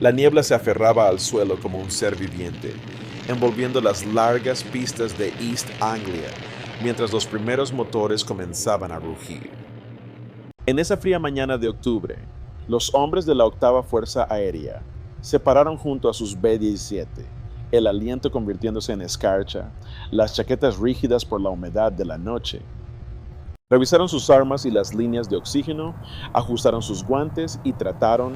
La niebla se aferraba al suelo como un ser viviente, envolviendo las largas pistas de East Anglia, mientras los primeros motores comenzaban a rugir. En esa fría mañana de octubre, los hombres de la octava Fuerza Aérea se pararon junto a sus B-17, el aliento convirtiéndose en escarcha, las chaquetas rígidas por la humedad de la noche. Revisaron sus armas y las líneas de oxígeno, ajustaron sus guantes y trataron,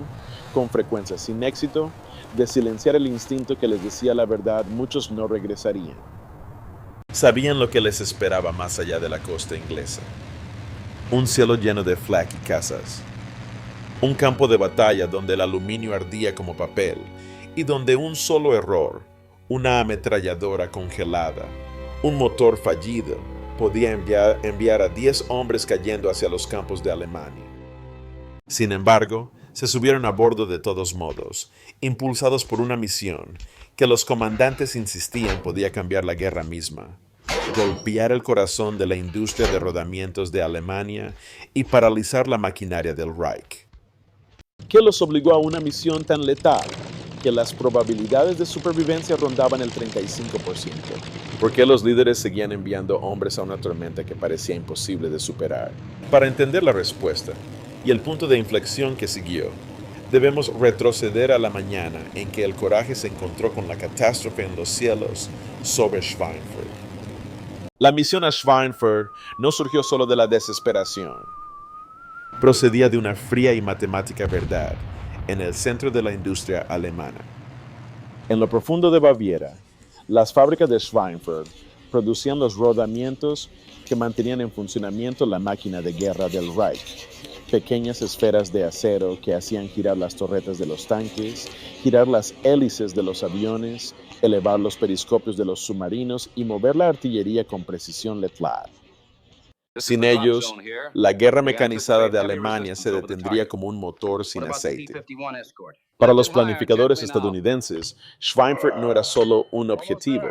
con frecuencia sin éxito, de silenciar el instinto que les decía la verdad: muchos no regresarían. Sabían lo que les esperaba más allá de la costa inglesa. Un cielo lleno de flak y casas. Un campo de batalla donde el aluminio ardía como papel y donde un solo error, una ametralladora congelada, un motor fallido, podía enviar a 10 hombres cayendo hacia los campos de Alemania. Sin embargo, se subieron a bordo de todos modos, impulsados por una misión que los comandantes insistían podía cambiar la guerra misma, golpear el corazón de la industria de rodamientos de Alemania y paralizar la maquinaria del Reich. ¿Qué los obligó a una misión tan letal que las probabilidades de supervivencia rondaban el 35%? ¿Por qué los líderes seguían enviando hombres a una tormenta que parecía imposible de superar? Para entender la respuesta y el punto de inflexión que siguió, debemos retroceder a la mañana en que el coraje se encontró con la catástrofe en los cielos sobre Schweinfurt. La misión a Schweinfurt no surgió solo de la desesperación. Procedía de una fría y matemática verdad en el centro de la industria alemana. En lo profundo de Baviera, las fábricas de Schweinfurt producían los rodamientos que mantenían en funcionamiento la máquina de guerra del Reich. Pequeñas esferas de acero que hacían girar las torretas de los tanques, girar las hélices de los aviones, elevar los periscopios de los submarinos y mover la artillería con precisión letal. Sin ellos, la guerra mecanizada de Alemania se detendría como un motor sin aceite. Para los planificadores estadounidenses, Schweinfurt no era solo un objetivo.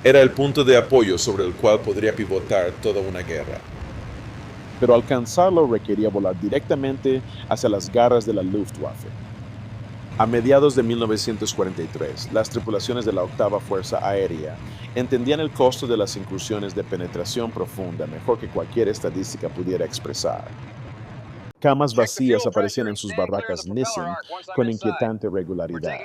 Era el punto de apoyo sobre el cual podría pivotar toda una guerra. Pero alcanzarlo requería volar directamente hacia las garras de la Luftwaffe. A mediados de 1943, las tripulaciones de la octava Fuerza Aérea entendían el costo de las incursiones de penetración profunda mejor que cualquier estadística pudiera expresar. Camas vacías aparecían en sus barracas Nissin con inquietante regularidad.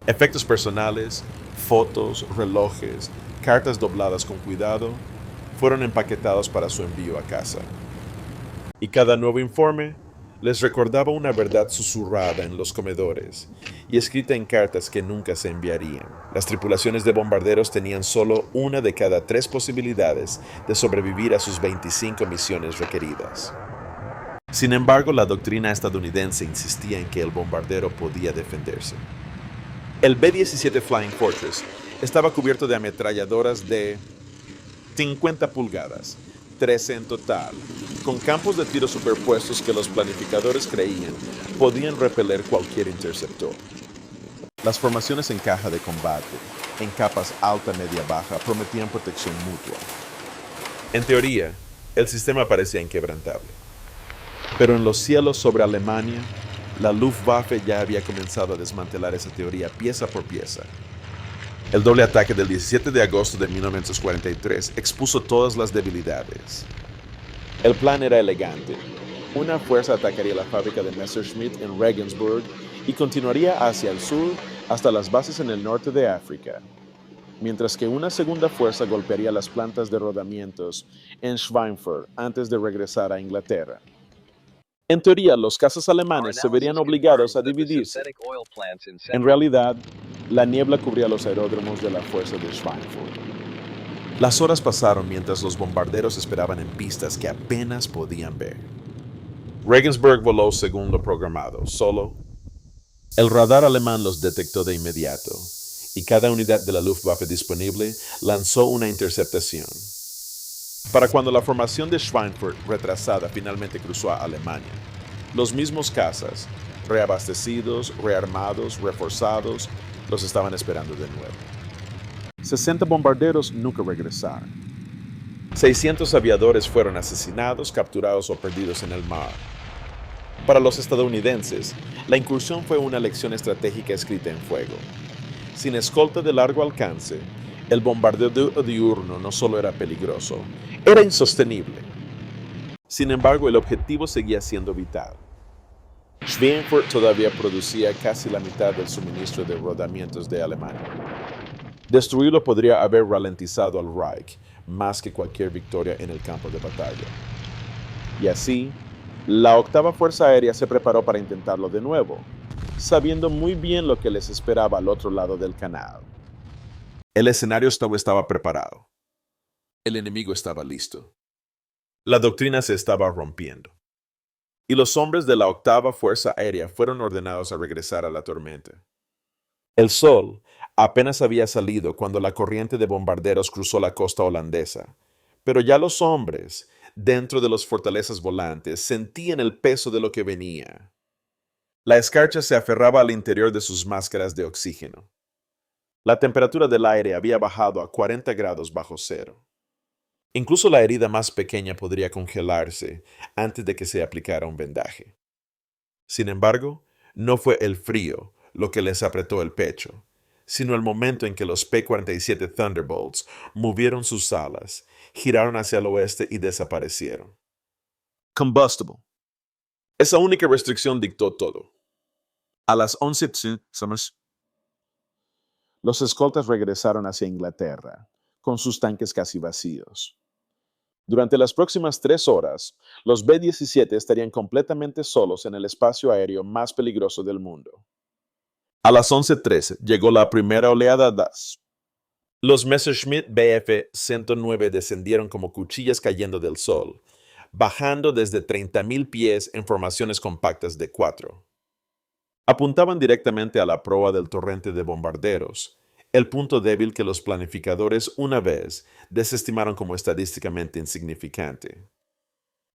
Efectos personales, fotos, relojes, cartas dobladas con cuidado, fueron empaquetados para su envío a casa. Y cada nuevo informe les recordaba una verdad susurrada en los comedores y escrita en cartas que nunca se enviarían. Las tripulaciones de bombarderos tenían solo una de cada 3 posibilidades de sobrevivir a sus 25 misiones requeridas. Sin embargo, la doctrina estadounidense insistía en que el bombardero podía defenderse. El B-17 Flying Fortress estaba cubierto de ametralladoras de 50 pulgadas, 13 en total, con campos de tiro superpuestos que los planificadores creían podían repeler cualquier interceptor. Las formaciones en caja de combate, en capas alta, media, baja, prometían protección mutua. En teoría, el sistema parecía inquebrantable. Pero en los cielos sobre Alemania, la Luftwaffe ya había comenzado a desmantelar esa teoría pieza por pieza. El doble ataque del 17 de agosto de 1943 expuso todas las debilidades. El plan era elegante. Una fuerza atacaría la fábrica de Messerschmitt en Regensburg y continuaría hacia el sur hasta las bases en el norte de África, mientras que una segunda fuerza golpearía las plantas de rodamientos en Schweinfurt antes de regresar a Inglaterra. En teoría, los cazas alemanes se verían obligados a dividirse. En realidad, la niebla cubría los aeródromos de la fuerza de Schweinfurt. Las horas pasaron mientras los bombarderos esperaban en pistas que apenas podían ver. Regensburg voló según lo programado, solo. El radar alemán los detectó de inmediato, y cada unidad de la Luftwaffe disponible lanzó una interceptación. Para cuando la formación de Schweinfurt retrasada finalmente cruzó a Alemania, los mismos cazas, reabastecidos, rearmados, reforzados, los estaban esperando de nuevo. 60 bombarderos nunca regresaron. 600 aviadores fueron asesinados, capturados o perdidos en el mar. Para los estadounidenses, la incursión fue una lección estratégica escrita en fuego. Sin escolta de largo alcance, el bombardeo diurno no solo era peligroso, era insostenible. Sin embargo, el objetivo seguía siendo vital. Schweinfurt todavía producía casi la mitad del suministro de rodamientos de Alemania. Destruirlo podría haber ralentizado al Reich más que cualquier victoria en el campo de batalla. Y así, la octava Fuerza Aérea se preparó para intentarlo de nuevo, sabiendo muy bien lo que les esperaba al otro lado del canal. El escenario estaba preparado. El enemigo estaba listo. La doctrina se estaba rompiendo. Y los hombres de la octava Fuerza Aérea fueron ordenados a regresar a la tormenta. El sol apenas había salido cuando la corriente de bombarderos cruzó la costa holandesa, pero ya los hombres, dentro de las fortalezas volantes, sentían el peso de lo que venía. La escarcha se aferraba al interior de sus máscaras de oxígeno. La temperatura del aire había bajado a 40 grados bajo cero. Incluso la herida más pequeña podría congelarse antes de que se aplicara un vendaje. Sin embargo, no fue el frío lo que les apretó el pecho, sino el momento en que los P-47 Thunderbolts movieron sus alas, giraron hacia el oeste y desaparecieron. Combustible. Esa única restricción dictó todo. A las 11:00 los escoltas regresaron hacia Inglaterra, con sus tanques casi vacíos. Durante las próximas 3 horas, los B-17 estarían completamente solos en el espacio aéreo más peligroso del mundo. A las 11:13 llegó la primera oleada DAS. Los Messerschmitt Bf-109 descendieron como cuchillas cayendo del sol, bajando desde 30.000 pies en formaciones compactas de 4. Apuntaban directamente a la proa del torrente de bombarderos, el punto débil que los planificadores una vez desestimaron como estadísticamente insignificante.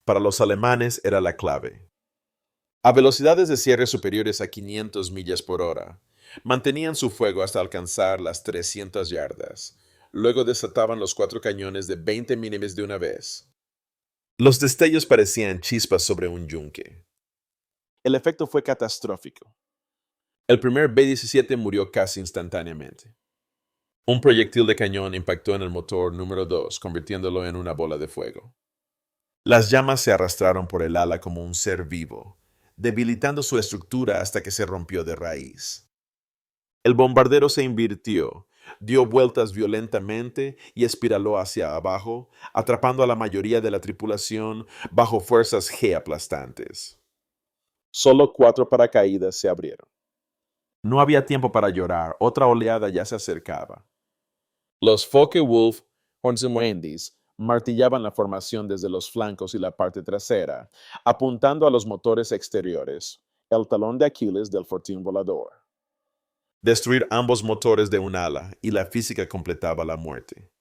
Para los alemanes era la clave. A velocidades de cierre superiores a 500 millas por hora, mantenían su fuego hasta alcanzar las 300 yardas. Luego desataban los 4 cañones de 20 mm de una vez. Los destellos parecían chispas sobre un yunque. El efecto fue catastrófico. El primer B-17 murió casi instantáneamente. Un proyectil de cañón impactó en el motor número 2, convirtiéndolo en una bola de fuego. Las llamas se arrastraron por el ala como un ser vivo, debilitando su estructura hasta que se rompió de raíz. El bombardero se invirtió, dio vueltas violentamente y espiraló hacia abajo, atrapando a la mayoría de la tripulación bajo fuerzas G aplastantes. Solo 4 paracaídas se abrieron. No había tiempo para llorar, otra oleada ya se acercaba. Los Focke-Wulf Hornsumwandys martillaban la formación desde los flancos y la parte trasera, apuntando a los motores exteriores, el talón de Aquiles del fortín volador. Destruir ambos motores de un ala y la física completaba la muerte.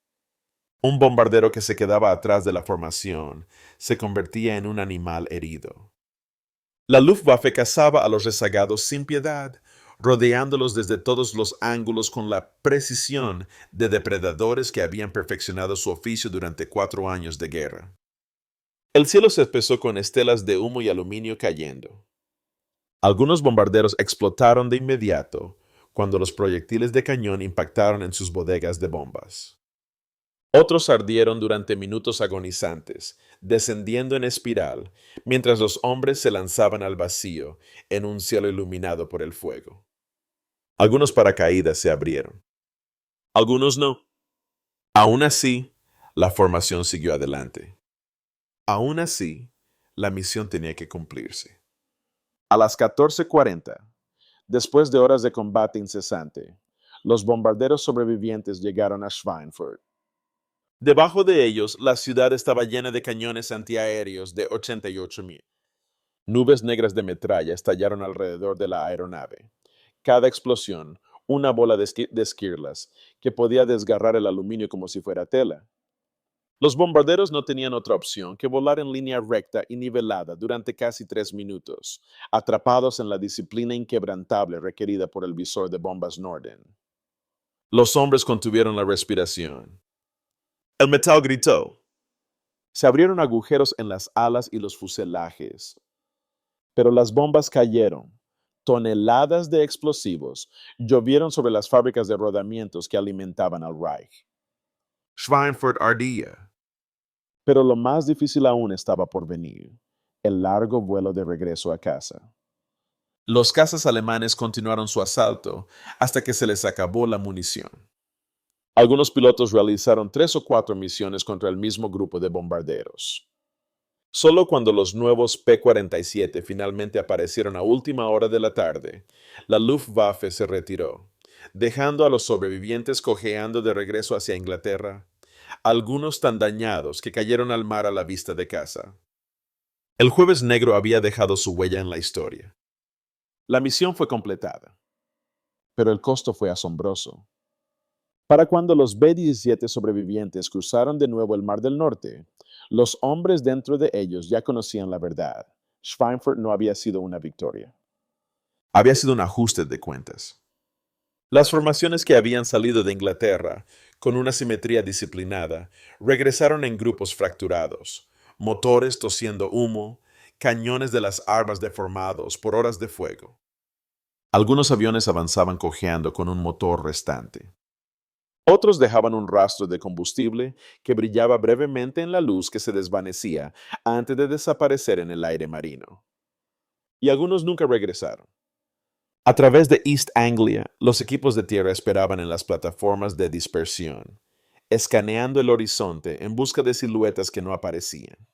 Un bombardero que se quedaba atrás de la formación se convertía en un animal herido. La Luftwaffe cazaba a los rezagados sin piedad, rodeándolos desde todos los ángulos con la precisión de depredadores que habían perfeccionado su oficio durante 4 años de guerra. El cielo se espesó con estelas de humo y aluminio cayendo. Algunos bombarderos explotaron de inmediato cuando los proyectiles de cañón impactaron en sus bodegas de bombas. Otros ardieron durante minutos agonizantes, descendiendo en espiral, mientras los hombres se lanzaban al vacío en un cielo iluminado por el fuego. Algunos paracaídas se abrieron. Algunos no. Aún así, la formación siguió adelante. Aún así, la misión tenía que cumplirse. A las 14:40, después de horas de combate incesante, los bombarderos sobrevivientes llegaron a Schweinfurt. Debajo de ellos, la ciudad estaba llena de cañones antiaéreos de 88.000. Nubes negras de metralla estallaron alrededor de la aeronave. Cada explosión, una bola de esquirlas que podía desgarrar el aluminio como si fuera tela. Los bombarderos no tenían otra opción que volar en línea recta y nivelada durante casi 3 minutos, atrapados en la disciplina inquebrantable requerida por el visor de bombas Norden. Los hombres contuvieron la respiración. El metal gritó. Se abrieron agujeros en las alas y los fuselajes. Pero las bombas cayeron. Toneladas de explosivos llovieron sobre las fábricas de rodamientos que alimentaban al Reich. Schweinfurt ardía. Pero lo más difícil aún estaba por venir, el largo vuelo de regreso a casa. Los cazas alemanes continuaron su asalto hasta que se les acabó la munición. Algunos pilotos realizaron 3 o 4 misiones contra el mismo grupo de bombarderos. Solo cuando los nuevos P-47 finalmente aparecieron a última hora de la tarde, la Luftwaffe se retiró, dejando a los sobrevivientes cojeando de regreso hacia Inglaterra, algunos tan dañados que cayeron al mar a la vista de casa. El Jueves Negro había dejado su huella en la historia. La misión fue completada, pero el costo fue asombroso. Para cuando los B-17 sobrevivientes cruzaron de nuevo el Mar del Norte, los hombres dentro de ellos ya conocían la verdad. Schweinfurt no había sido una victoria. Había sido un ajuste de cuentas. Las formaciones que habían salido de Inglaterra, con una simetría disciplinada, regresaron en grupos fracturados, motores tosiendo humo, cañones de las armas deformados por horas de fuego. Algunos aviones avanzaban cojeando con un motor restante. Otros dejaban un rastro de combustible que brillaba brevemente en la luz que se desvanecía antes de desaparecer en el aire marino. Y algunos nunca regresaron. A través de East Anglia, los equipos de tierra esperaban en las plataformas de dispersión, escaneando el horizonte en busca de siluetas que no aparecían.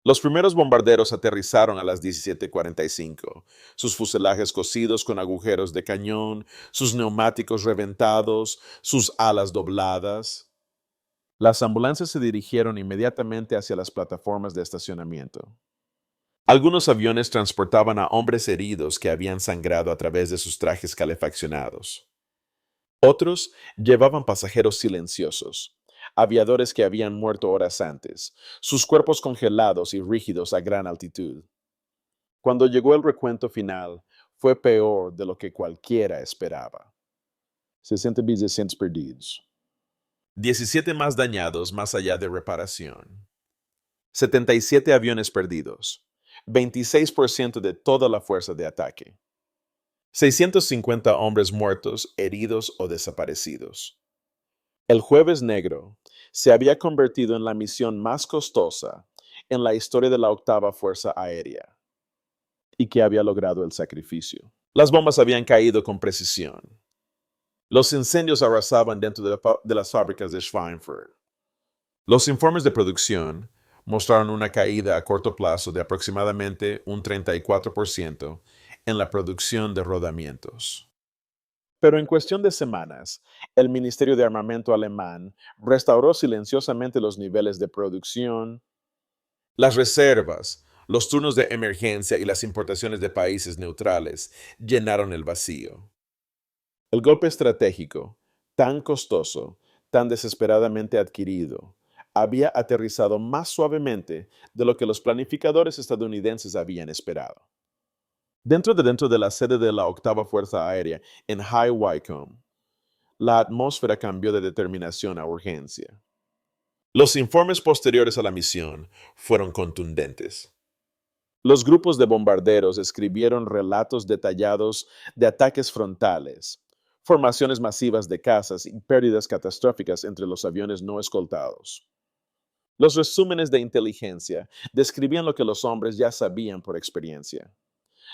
Los primeros bombarderos aterrizaron a las 17:45, sus fuselajes cosidos con agujeros de cañón, sus neumáticos reventados, sus alas dobladas. Las ambulancias se dirigieron inmediatamente hacia las plataformas de estacionamiento. Algunos aviones transportaban a hombres heridos que habían sangrado a través de sus trajes calefaccionados. Otros llevaban pasajeros silenciosos, aviadores que habían muerto horas antes, sus cuerpos congelados y rígidos a gran altitud. Cuando llegó el recuento final, fue peor de lo que cualquiera esperaba. 60.000 perdidos. 17 más dañados más allá de reparación. 77 aviones perdidos. 26% de toda la fuerza de ataque. 650 hombres muertos, heridos o desaparecidos. El Jueves Negro se había convertido en la misión más costosa en la historia de la octava Fuerza Aérea y que había logrado el sacrificio. Las bombas habían caído con precisión. Los incendios arrasaban dentro de las fábricas de Schweinfurt. Los informes de producción mostraron una caída a corto plazo de aproximadamente un 34% en la producción de rodamientos. Pero en cuestión de semanas, el Ministerio de Armamento alemán restauró silenciosamente los niveles de producción. Las reservas, los turnos de emergencia y las importaciones de países neutrales llenaron el vacío. El golpe estratégico, tan costoso, tan desesperadamente adquirido, había aterrizado más suavemente de lo que los planificadores estadounidenses habían esperado. Dentro de la sede de la Octava Fuerza Aérea en High Wycombe, la atmósfera cambió de determinación a urgencia. Los informes posteriores a la misión fueron contundentes. Los grupos de bombarderos escribieron relatos detallados de ataques frontales, formaciones masivas de cazas y pérdidas catastróficas entre los aviones no escoltados. Los resúmenes de inteligencia describían lo que los hombres ya sabían por experiencia.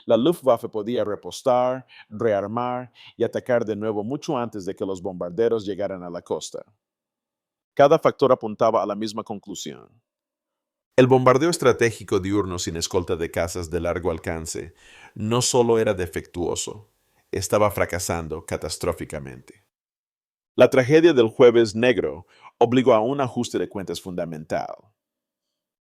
La Luftwaffe podía repostar, rearmar y atacar de nuevo mucho antes de que los bombarderos llegaran a la costa. Cada factor apuntaba a la misma conclusión. El bombardeo estratégico diurno sin escolta de cazas de largo alcance no solo era defectuoso, estaba fracasando catastróficamente. La tragedia del Jueves Negro obligó a un ajuste de cuentas fundamental.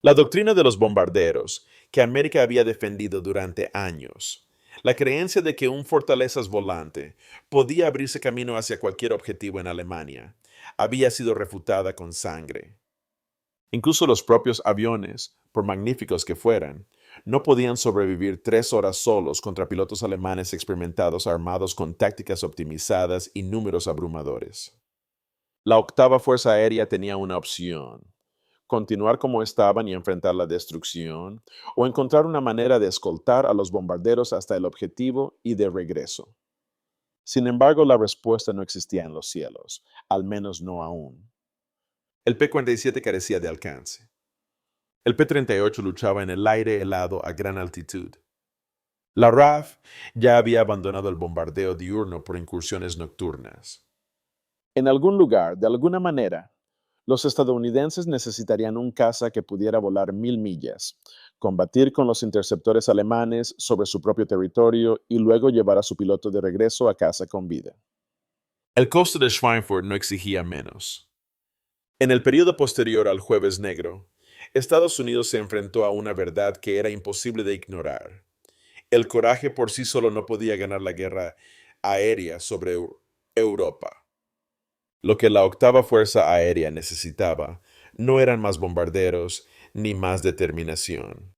La doctrina de los bombarderos, que América había defendido durante años, la creencia de que un fortalezas volante podía abrirse camino hacia cualquier objetivo en Alemania, había sido refutada con sangre. Incluso los propios aviones, por magníficos que fueran, no podían sobrevivir 3 horas solos contra pilotos alemanes experimentados armados con tácticas optimizadas y números abrumadores. La octava Fuerza Aérea tenía una opción: continuar como estaban y enfrentar la destrucción, o encontrar una manera de escoltar a los bombarderos hasta el objetivo y de regreso. Sin embargo, la respuesta no existía en los cielos, al menos no aún. El P-47 carecía de alcance. El P-38 luchaba en el aire helado a gran altitud. La RAF ya había abandonado el bombardeo diurno por incursiones nocturnas. En algún lugar, de alguna manera, los estadounidenses necesitarían un caza que pudiera volar 1000 millas, combatir con los interceptores alemanes sobre su propio territorio y luego llevar a su piloto de regreso a casa con vida. El costo de Schweinfurt no exigía menos. En el periodo posterior al Jueves Negro, Estados Unidos se enfrentó a una verdad que era imposible de ignorar. El coraje por sí solo no podía ganar la guerra aérea sobre Europa. Lo que la octava Fuerza Aérea necesitaba no eran más bombarderos ni más determinación.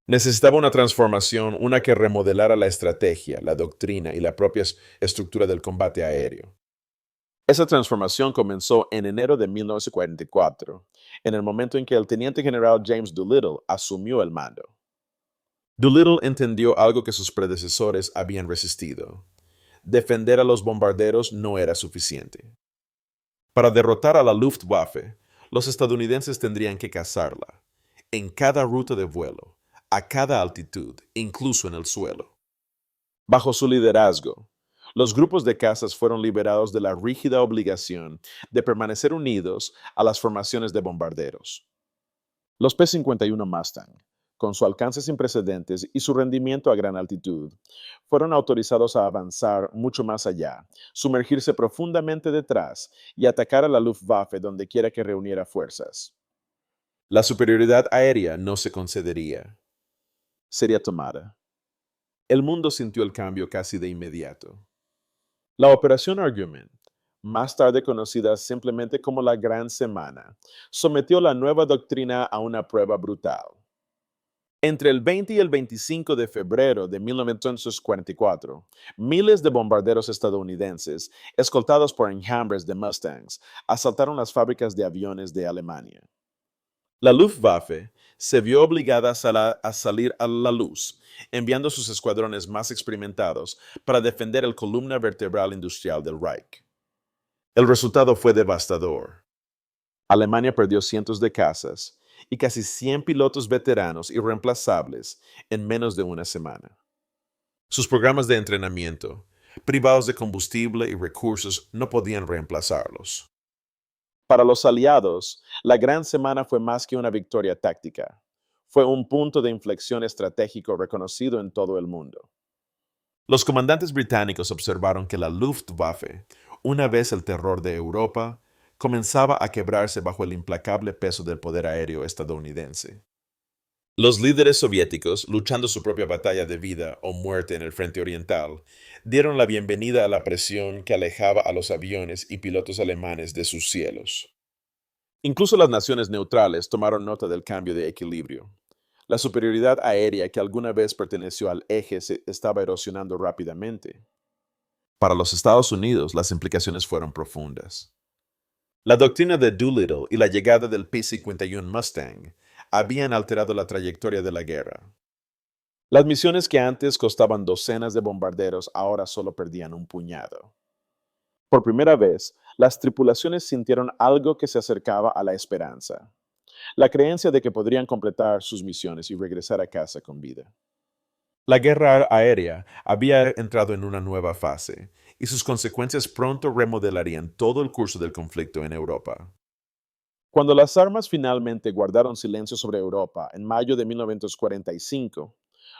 Necesitaba una transformación, una que remodelara la estrategia, la doctrina y la propia estructura del combate aéreo. Esa transformación comenzó en enero de 1944, en el momento en que el teniente general James Doolittle asumió el mando. Doolittle entendió algo que sus predecesores habían resistido. Defender a los bombarderos no era suficiente. Para derrotar a la Luftwaffe, los estadounidenses tendrían que cazarla, en cada ruta de vuelo, a cada altitud, incluso en el suelo. Bajo su liderazgo, los grupos de cazas fueron liberados de la rígida obligación de permanecer unidos a las formaciones de bombarderos. Los P-51 Mustang, con su alcance sin precedentes y su rendimiento a gran altitud, fueron autorizados a avanzar mucho más allá, sumergirse profundamente detrás y atacar a la Luftwaffe donde quiera que reuniera fuerzas. La superioridad aérea no se concedería. Sería tomada. El mundo sintió el cambio casi de inmediato. La Operación Argument, más tarde conocida simplemente como la Gran Semana, sometió la nueva doctrina a una prueba brutal. Entre el 20 y el 25 de febrero de 1944, miles de bombarderos estadounidenses, escoltados por enjambres de Mustangs, asaltaron las fábricas de aviones de Alemania. La Luftwaffe se vio obligada a salir a la luz, enviando sus escuadrones más experimentados para defender el columna vertebral industrial del Reich. El resultado fue devastador. Alemania perdió cientos de cazas y casi 100 pilotos veteranos y reemplazables en menos de una semana. Sus programas de entrenamiento, privados de combustible y recursos, no podían reemplazarlos. Para los aliados, la Gran Semana fue más que una victoria táctica. Fue un punto de inflexión estratégico reconocido en todo el mundo. Los comandantes británicos observaron que la Luftwaffe, una vez el terror de Europa, comenzaba a quebrarse bajo el implacable peso del poder aéreo estadounidense. Los líderes soviéticos, luchando su propia batalla de vida o muerte en el frente oriental, dieron la bienvenida a la presión que alejaba a los aviones y pilotos alemanes de sus cielos. Incluso las naciones neutrales tomaron nota del cambio de equilibrio. La superioridad aérea que alguna vez perteneció al eje se estaba erosionando rápidamente. Para los Estados Unidos, las implicaciones fueron profundas. La doctrina de Doolittle y la llegada del P-51 Mustang habían alterado la trayectoria de la guerra. Las misiones que antes costaban docenas de bombarderos ahora solo perdían un puñado. Por primera vez, las tripulaciones sintieron algo que se acercaba a la esperanza, la creencia de que podrían completar sus misiones y regresar a casa con vida. La guerra aérea había entrado en una nueva fase, y sus consecuencias pronto remodelarían todo el curso del conflicto en Europa. Cuando las armas finalmente guardaron silencio sobre Europa en mayo de 1945,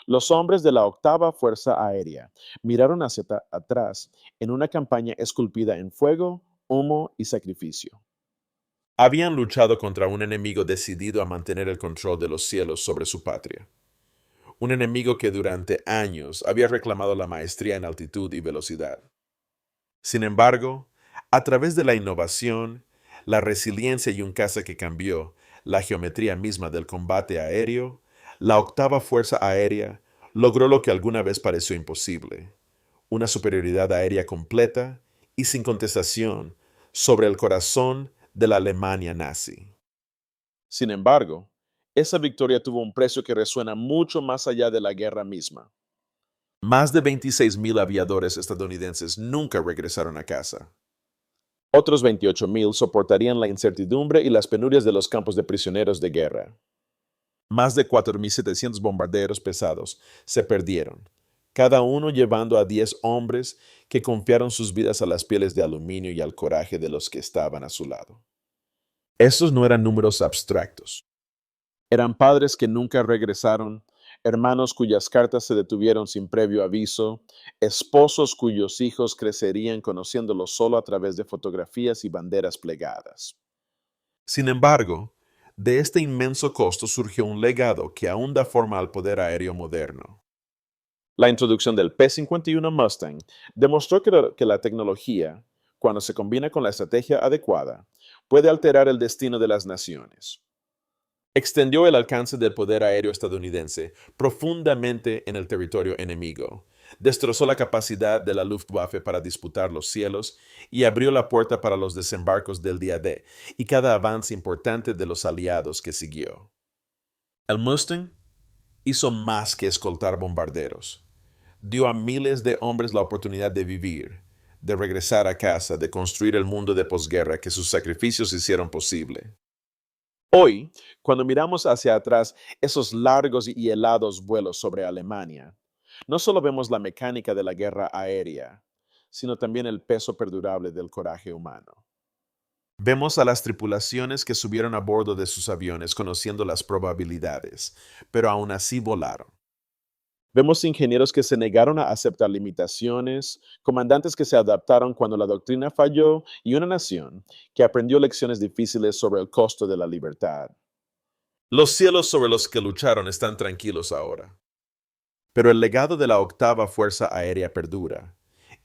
los hombres de la octava Fuerza Aérea miraron hacia atrás en una campaña esculpida en fuego, humo y sacrificio. Habían luchado contra un enemigo decidido a mantener el control de los cielos sobre su patria. Un enemigo que durante años había reclamado la maestría en altitud y velocidad. Sin embargo, a través de la innovación, la resiliencia y un caza que cambió la geometría misma del combate aéreo, la octava Fuerza Aérea logró lo que alguna vez pareció imposible: una superioridad aérea completa y sin contestación sobre el corazón de la Alemania nazi. Sin embargo, esa victoria tuvo un precio que resuena mucho más allá de la guerra misma. Más de 26,000 aviadores estadounidenses nunca regresaron a casa. Otros 28,000 soportarían la incertidumbre y las penurias de los campos de prisioneros de guerra. Más de 4,700 bombarderos pesados se perdieron, cada uno llevando a 10 hombres que confiaron sus vidas a las pieles de aluminio y al coraje de los que estaban a su lado. Estos no eran números abstractos. Eran padres que nunca regresaron, hermanos cuyas cartas se detuvieron sin previo aviso, esposos cuyos hijos crecerían conociéndolos solo a través de fotografías y banderas plegadas. Sin embargo, de este inmenso costo surgió un legado que aún da forma al poder aéreo moderno. La introducción del P-51 Mustang demostró que la tecnología, cuando se combina con la estrategia adecuada, puede alterar el destino de las naciones. Extendió el alcance del poder aéreo estadounidense profundamente en el territorio enemigo, destrozó la capacidad de la Luftwaffe para disputar los cielos y abrió la puerta para los desembarcos del día D y cada avance importante de los aliados que siguió. El Mustang hizo más que escoltar bombarderos. Dio a miles de hombres la oportunidad de vivir, de regresar a casa, de construir el mundo de posguerra que sus sacrificios hicieron posible. Hoy, cuando miramos hacia atrás esos largos y helados vuelos sobre Alemania, no solo vemos la mecánica de la guerra aérea, sino también el peso perdurable del coraje humano. Vemos a las tripulaciones que subieron a bordo de sus aviones conociendo las probabilidades, pero aún así volaron. Vemos ingenieros que se negaron a aceptar limitaciones, comandantes que se adaptaron cuando la doctrina falló y una nación que aprendió lecciones difíciles sobre el costo de la libertad. Los cielos sobre los que lucharon están tranquilos ahora. Pero el legado de la octava Fuerza Aérea perdura,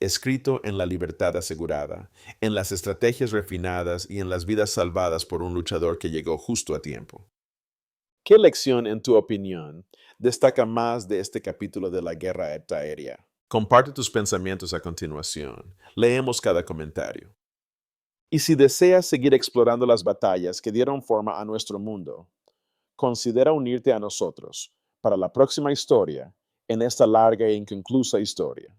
escrito en la libertad asegurada, en las estrategias refinadas y en las vidas salvadas por un luchador que llegó justo a tiempo. ¿Qué lección, en tu opinión, destaca más de este capítulo de la guerra aérea? Comparte tus pensamientos a continuación. Leemos cada comentario. Y si deseas seguir explorando las batallas que dieron forma a nuestro mundo, considera unirte a nosotros para la próxima historia en esta larga e inconclusa historia.